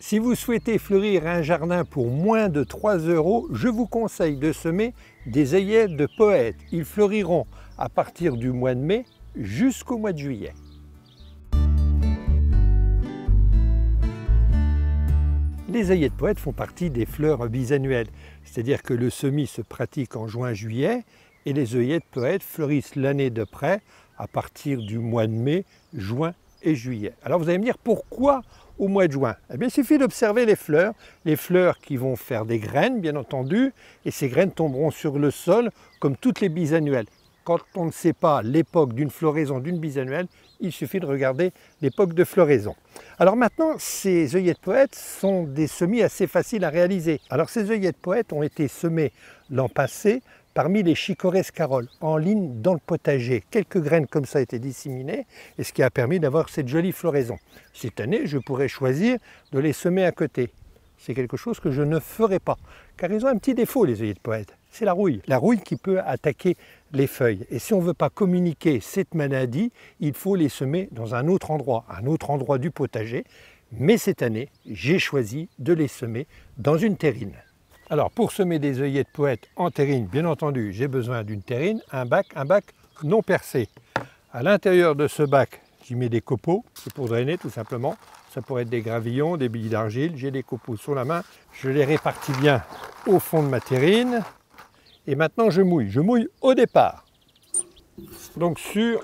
Si vous souhaitez fleurir un jardin pour moins de 3 €, je vous conseille de semer des œillettes de poète. Ils fleuriront à partir du mois de mai jusqu'au mois de juillet. Les œillettes de poète font partie des fleurs bisannuelles, c'est-à-dire que le semis se pratique en juin-juillet et les œillettes de poète fleurissent l'année d'après à partir du mois de mai, juin et juillet. Alors vous allez me dire pourquoi au mois de juin? Eh bien, il suffit d'observer les fleurs qui vont faire des graines bien entendu, et ces graines tomberont sur le sol comme toutes les bisannuelles. Quand on ne sait pas l'époque d'une floraison d'une bisannuelle, il suffit de regarder l'époque de floraison. Alors maintenant, ces œillettes de poète sont des semis assez faciles à réaliser. Alors ces œillettes de poète ont été semées l'an passé parmi les chicorées scaroles, en ligne dans le potager. Quelques graines comme ça étaient disséminées, et ce qui a permis d'avoir cette jolie floraison. Cette année, je pourrais choisir de les semer à côté. C'est quelque chose que je ne ferai pas, car ils ont un petit défaut, les œillets de poète, c'est la rouille. La rouille qui peut attaquer les feuilles. Et si on ne veut pas communiquer cette maladie, il faut les semer dans un autre endroit du potager. Mais cette année, j'ai choisi de les semer dans une terrine. Alors pour semer des œillets de poète en terrine, bien entendu, j'ai besoin d'une terrine, un bac non percé. À l'intérieur de ce bac, j'y mets des copeaux, c'est pour drainer tout simplement. Ça pourrait être des gravillons, des billes d'argile, j'ai des copeaux sous la main. Je les répartis bien au fond de ma terrine. Et maintenant je mouille au départ. Donc sur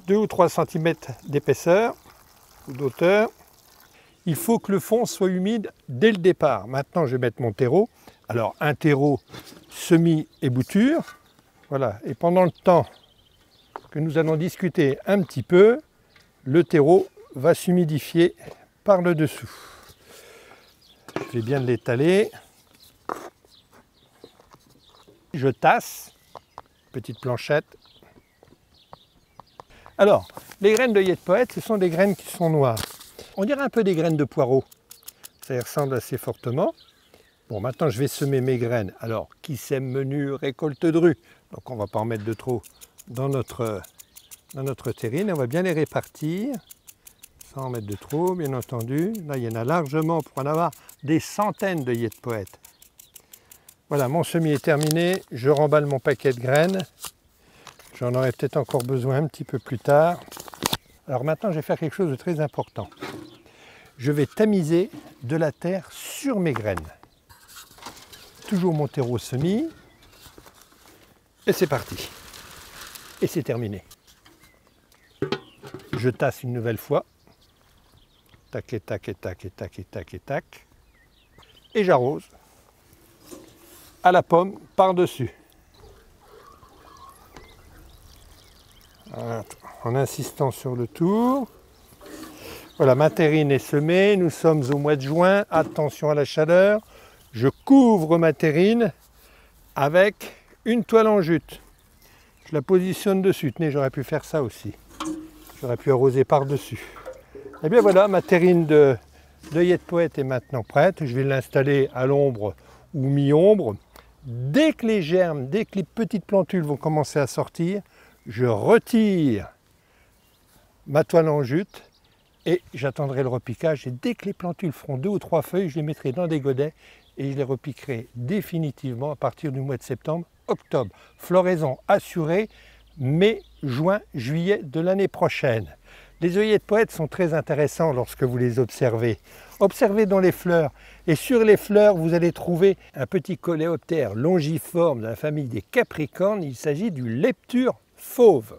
2 ou 3 cm d'épaisseur ou d'auteur. Il faut que le fond soit humide dès le départ. Maintenant je vais mettre mon terreau. Alors un terreau semis et bouture. Voilà. Et pendant le temps que nous allons discuter un petit peu, le terreau va s'humidifier par le dessous. Je vais bien l'étaler. Je tasse, petite planchette. Alors, les graines d'œillets de poète, ce sont des graines qui sont noires. On dirait un peu des graines de poireau. Ça y ressemble assez fortement. Bon, maintenant je vais semer mes graines. Alors, qui sème menu récolte dru. Donc on ne va pas en mettre de trop dans notre terrine. On va bien les répartir, sans en mettre de trop, bien entendu. Là, il y en a largement pour en avoir des centaines d'œillets de poète. Voilà, mon semis est terminé. Je remballe mon paquet de graines. J'en aurai peut-être encore besoin un petit peu plus tard. Alors maintenant, je vais faire quelque chose de très important. Je vais tamiser de la terre sur mes graines. Toujours mon terreau semis. Et c'est parti. Et c'est terminé. Je tasse une nouvelle fois. Tac et tac et tac et tac et tac et tac. Et j'arrose à la pomme par-dessus. En insistant sur le tour. Voilà, ma terrine est semée. Nous sommes au mois de juin. Attention à la chaleur. Je couvre ma terrine avec une toile en jute. Je la positionne dessus. Tenez, j'aurais pu faire ça aussi. J'aurais pu arroser par-dessus. Et bien voilà, ma terrine d'œillets de poète est maintenant prête. Je vais l'installer à l'ombre ou mi-ombre. Dès que les germes, dès que les petites plantules vont commencer à sortir, je retire ma toile en jute et j'attendrai le repiquage. Et dès que les plantules feront 2 ou 3 feuilles, je les mettrai dans des godets et je les repiquerai définitivement à partir du mois de septembre, octobre. Floraison assurée, mai, juin, juillet de l'année prochaine. Les œillets de poète sont très intéressants lorsque vous les observez. Observez dans les fleurs. Et sur les fleurs, vous allez trouver un petit coléoptère longiforme de la famille des capricornes. Il s'agit du lepture fauve.